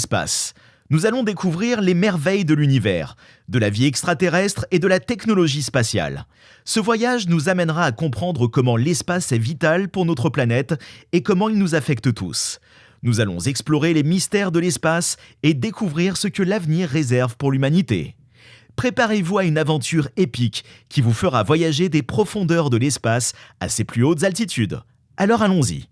l'espace. Nous allons découvrir les merveilles de l'univers, de la vie extraterrestre et de la technologie spatiale. Ce voyage nous amènera à comprendre comment l'espace est vital pour notre planète et comment il nous affecte tous. Nous allons explorer les mystères de l'espace et découvrir ce que l'avenir réserve pour l'humanité. Préparez-vous à une aventure épique qui vous fera voyager des profondeurs de l'espace à ses plus hautes altitudes. Alors allons-y.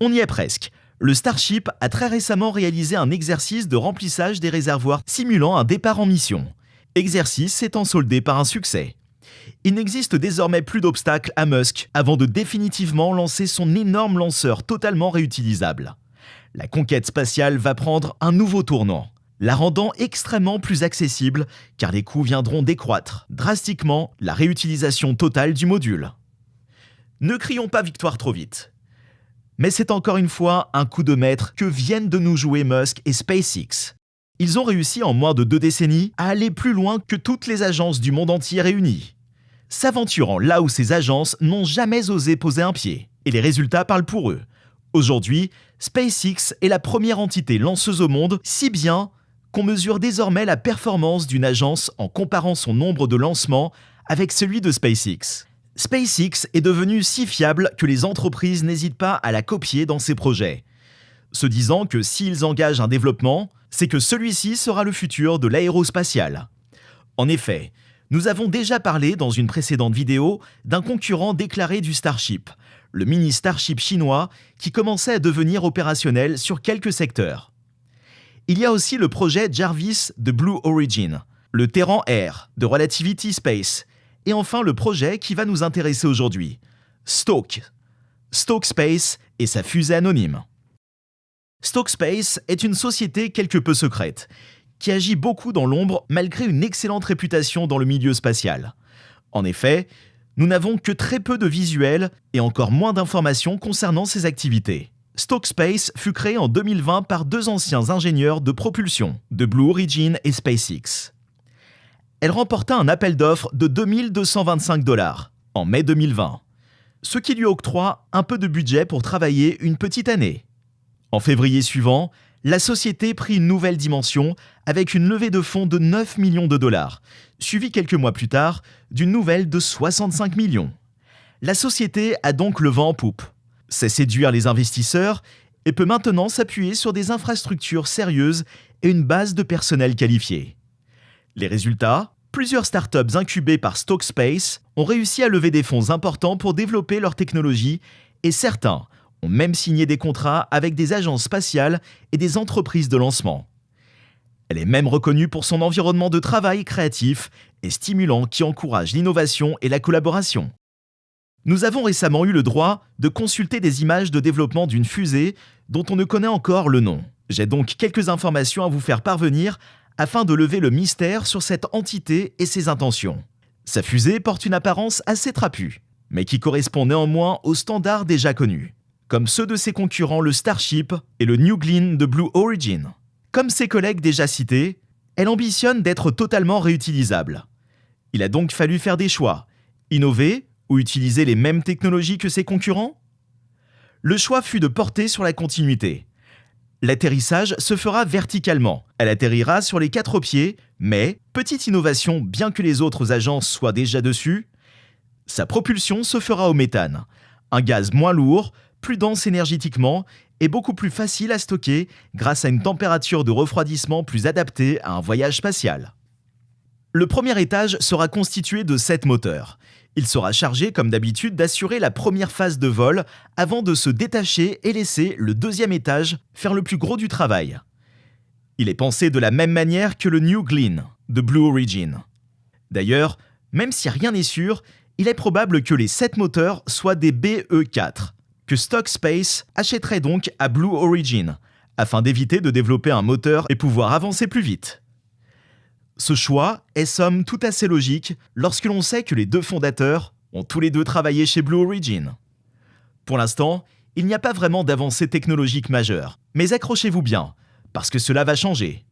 On y est presque. Le Starship a très récemment réalisé un exercice de remplissage des réservoirs simulant un départ en mission. Exercice s'étant soldé par un succès. Il n'existe désormais plus d'obstacles à Musk avant de définitivement lancer son énorme lanceur totalement réutilisable. La conquête spatiale va prendre un nouveau tournant, la rendant extrêmement plus accessible car les coûts viendront décroître drastiquement la réutilisation totale du module. Ne crions pas victoire trop vite. Mais c'est encore une fois un coup de maître que viennent de nous jouer Musk et SpaceX. Ils ont réussi en moins de 2 décennies à aller plus loin que toutes les agences du monde entier réunies, s'aventurant là où ces agences n'ont jamais osé poser un pied. Et les résultats parlent pour eux. Aujourd'hui, SpaceX est la première entité lanceuse au monde, si bien qu'on mesure désormais la performance d'une agence en comparant son nombre de lancements avec celui de SpaceX. SpaceX est devenue si fiable que les entreprises n'hésitent pas à la copier dans ses projets, se disant que s'ils engagent un développement, c'est que celui-ci sera le futur de l'aérospatial. En effet, nous avons déjà parlé dans une précédente vidéo d'un concurrent déclaré du Starship, le mini Starship chinois qui commençait à devenir opérationnel sur quelques secteurs. Il y a aussi le projet Jarvis de Blue Origin, le Terran Air de Relativity Space, et enfin le projet qui va nous intéresser aujourd'hui, Stoke Space et sa fusée anonyme. Stoke Space est une société quelque peu secrète, qui agit beaucoup dans l'ombre malgré une excellente réputation dans le milieu spatial. En effet, nous n'avons que très peu de visuels et encore moins d'informations concernant ses activités. Stoke Space fut créé en 2020 par 2 anciens ingénieurs de propulsion, de Blue Origin et SpaceX. Elle remporta un appel d'offres de 2225 $ en mai 2020, ce qui lui octroie un peu de budget pour travailler une petite année. En février suivant, la société prit une nouvelle dimension avec une levée de fonds de 9 millions de $, suivie quelques mois plus tard d'une nouvelle de 65 millions. La société a donc le vent en poupe, sait séduire les investisseurs et peut maintenant s'appuyer sur des infrastructures sérieuses et une base de personnel qualifié. Les résultats, plusieurs startups incubées par Stoke Space ont réussi à lever des fonds importants pour développer leur technologie et certains ont même signé des contrats avec des agences spatiales et des entreprises de lancement. Elle est même reconnue pour son environnement de travail créatif et stimulant qui encourage l'innovation et la collaboration. Nous avons récemment eu le droit de consulter des images de développement d'une fusée dont on ne connaît encore le nom. J'ai donc quelques informations à vous faire parvenir afin de lever le mystère sur cette entité et ses intentions. Sa fusée porte une apparence assez trapue, mais qui correspond néanmoins aux standards déjà connus, comme ceux de ses concurrents le Starship et le New Glenn de Blue Origin. Comme ses collègues déjà cités, elle ambitionne d'être totalement réutilisable. Il a donc fallu faire des choix, innover ou utiliser les mêmes technologies que ses concurrents ? Le choix fut de porter sur la continuité. L'atterrissage se fera verticalement. Elle atterrira sur les 4 pieds, mais, petite innovation bien que les autres agences soient déjà dessus, sa propulsion se fera au méthane, un gaz moins lourd, plus dense énergétiquement et beaucoup plus facile à stocker grâce à une température de refroidissement plus adaptée à un voyage spatial. Le premier étage sera constitué de 7 moteurs. Il sera chargé comme d'habitude d'assurer la première phase de vol avant de se détacher et laisser le 2e étage faire le plus gros du travail. Il est pensé de la même manière que le New Glenn de Blue Origin. D'ailleurs, même si rien n'est sûr, il est probable que les 7 moteurs soient des BE4, que Stoke Space achèterait donc à Blue Origin, afin d'éviter de développer un moteur et pouvoir avancer plus vite. Ce choix est somme toute assez logique lorsque l'on sait que les 2 fondateurs ont tous les 2 travaillé chez Blue Origin. Pour l'instant, il n'y a pas vraiment d'avancée technologique majeure, mais accrochez-vous bien, parce que cela va changer.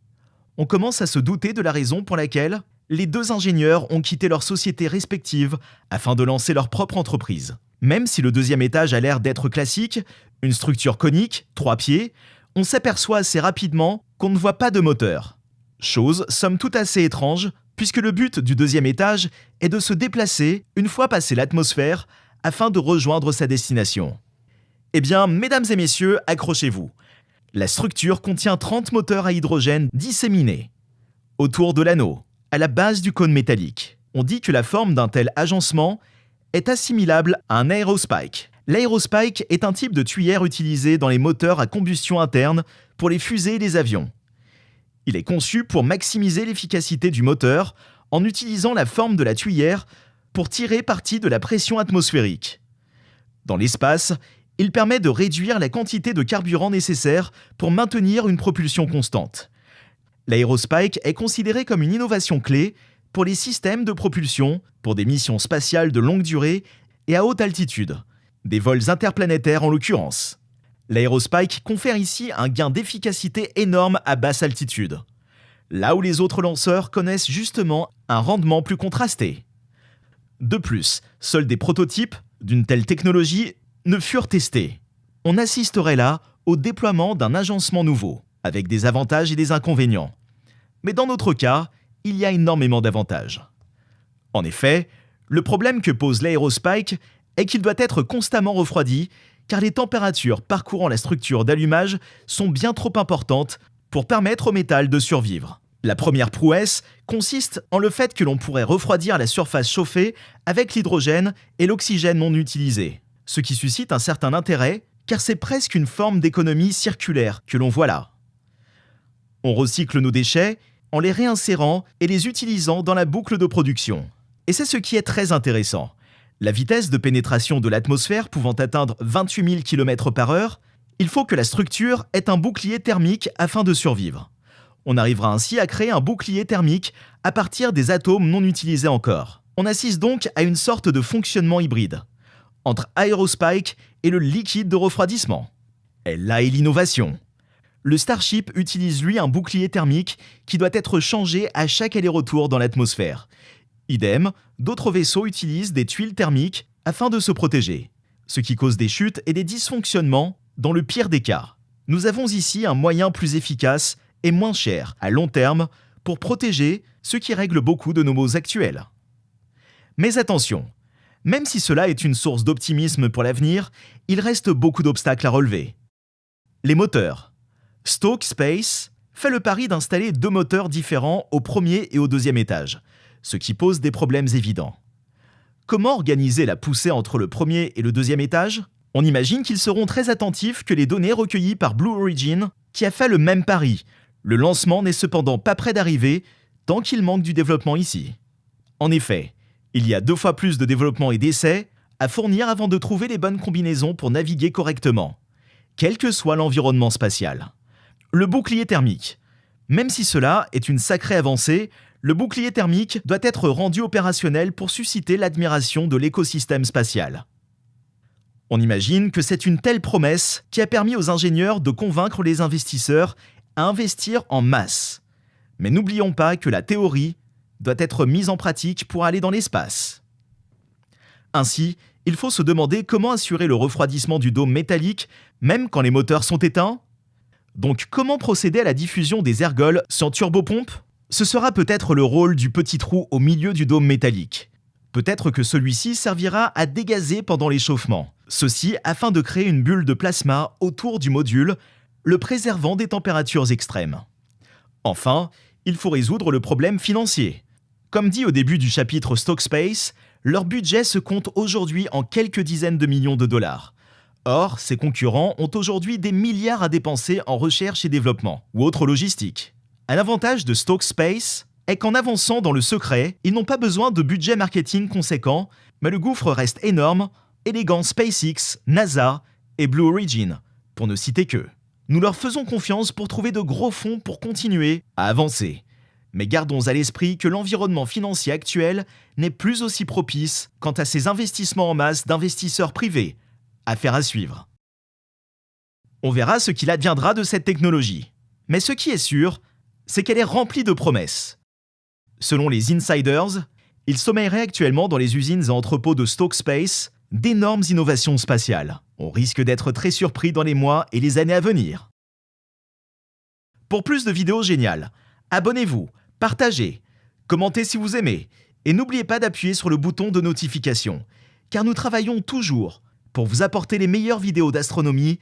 On commence à se douter de la raison pour laquelle les 2 ingénieurs ont quitté leurs sociétés respectives afin de lancer leur propre entreprise. Même si le 2e étage a l'air d'être classique, une structure conique, 3 pieds, on s'aperçoit assez rapidement qu'on ne voit pas de moteur. Chose somme toute assez étrange, puisque le but du deuxième étage est de se déplacer une fois passé l'atmosphère afin de rejoindre sa destination. Eh bien, mesdames et messieurs, accrochez-vous. La structure contient 30 moteurs à hydrogène disséminés autour de l'anneau, à la base du cône métallique. On dit que la forme d'un tel agencement est assimilable à un aérospike. L'aérospike est un type de tuyère utilisé dans les moteurs à combustion interne pour les fusées et les avions. Il est conçu pour maximiser l'efficacité du moteur en utilisant la forme de la tuyère pour tirer parti de la pression atmosphérique. Dans l'espace, il permet de réduire la quantité de carburant nécessaire pour maintenir une propulsion constante. L'aérospike est considéré comme une innovation clé pour les systèmes de propulsion, pour des missions spatiales de longue durée et à haute altitude, des vols interplanétaires en l'occurrence. L'aérospike confère ici un gain d'efficacité énorme à basse altitude, là où les autres lanceurs connaissent justement un rendement plus contrasté. De plus, seuls des prototypes d'une telle technologie ne furent testés. On assisterait là au déploiement d'un agencement nouveau, avec des avantages et des inconvénients. Mais dans notre cas, il y a énormément d'avantages. En effet, le problème que pose l'aérospike est qu'il doit être constamment refroidi, car les températures parcourant la structure d'allumage sont bien trop importantes pour permettre au métal de survivre. La première prouesse consiste en le fait que l'on pourrait refroidir la surface chauffée avec l'hydrogène et l'oxygène non utilisé, ce qui suscite un certain intérêt, car c'est presque une forme d'économie circulaire que l'on voit là. On recycle nos déchets en les réinsérant et les utilisant dans la boucle de production. Et c'est ce qui est très intéressant. La vitesse de pénétration de l'atmosphère pouvant atteindre 28 000 km/h, il faut que la structure ait un bouclier thermique afin de survivre. On arrivera ainsi à créer un bouclier thermique à partir des atomes non utilisés encore. On assiste donc à une sorte de fonctionnement hybride entre aérospike et le liquide de refroidissement. Et là est l'innovation. Le Starship utilise lui un bouclier thermique qui doit être changé à chaque aller-retour dans l'atmosphère. Idem, d'autres vaisseaux utilisent des tuiles thermiques afin de se protéger, ce qui cause des chutes et des dysfonctionnements dans le pire des cas. Nous avons ici un moyen plus efficace et moins cher à long terme pour protéger ce qui règle beaucoup de nos maux actuels. Mais attention, même si cela est une source d'optimisme pour l'avenir, il reste beaucoup d'obstacles à relever. Les moteurs. Stoke Space fait le pari d'installer 2 moteurs différents au premier et au deuxième étage, ce qui pose des problèmes évidents. Comment organiser la poussée entre le premier et le deuxième étage ? On imagine qu'ils seront très attentifs que les données recueillies par Blue Origin, qui a fait le même pari. Le lancement n'est cependant pas près d'arriver tant qu'il manque du développement ici. En effet, il y a 2 fois plus de développement et d'essais à fournir avant de trouver les bonnes combinaisons pour naviguer correctement, quel que soit l'environnement spatial. Le bouclier thermique. Même si cela est une sacrée avancée, le bouclier thermique doit être rendu opérationnel pour susciter l'admiration de l'écosystème spatial. On imagine que c'est une telle promesse qui a permis aux ingénieurs de convaincre les investisseurs à investir en masse. Mais n'oublions pas que la théorie doit être mise en pratique pour aller dans l'espace. Ainsi, il faut se demander comment assurer le refroidissement du dôme métallique même quand les moteurs sont éteints. Donc comment procéder à la diffusion des ergols sans turbopompe ? Ce sera peut-être le rôle du petit trou au milieu du dôme métallique. Peut-être que celui-ci servira à dégazer pendant l'échauffement. Ceci afin de créer une bulle de plasma autour du module, le préservant des températures extrêmes. Enfin, il faut résoudre le problème financier. Comme dit au début du chapitre Stoke Space, leur budget se compte aujourd'hui en quelques dizaines de millions de dollars. Or, ses concurrents ont aujourd'hui des milliards à dépenser en recherche et développement, ou autre logistique. Un avantage de Stoke Space est qu'en avançant dans le secret, ils n'ont pas besoin de budget marketing conséquent, mais le gouffre reste énorme, élégant SpaceX, NASA et Blue Origin, pour ne citer qu'eux. Nous leur faisons confiance pour trouver de gros fonds pour continuer à avancer. Mais gardons à l'esprit que l'environnement financier actuel n'est plus aussi propice quant à ces investissements en masse d'investisseurs privés. Affaire à suivre. On verra ce qu'il adviendra de cette technologie. Mais ce qui est sûr, c'est qu'elle est remplie de promesses. Selon les insiders, il sommeillerait actuellement dans les usines et entrepôts de Stoke Space d'énormes innovations spatiales. On risque d'être très surpris dans les mois et les années à venir. Pour plus de vidéos géniales, abonnez-vous, partagez, commentez si vous aimez et n'oubliez pas d'appuyer sur le bouton de notification, car nous travaillons toujours pour vous apporter les meilleures vidéos d'astronomie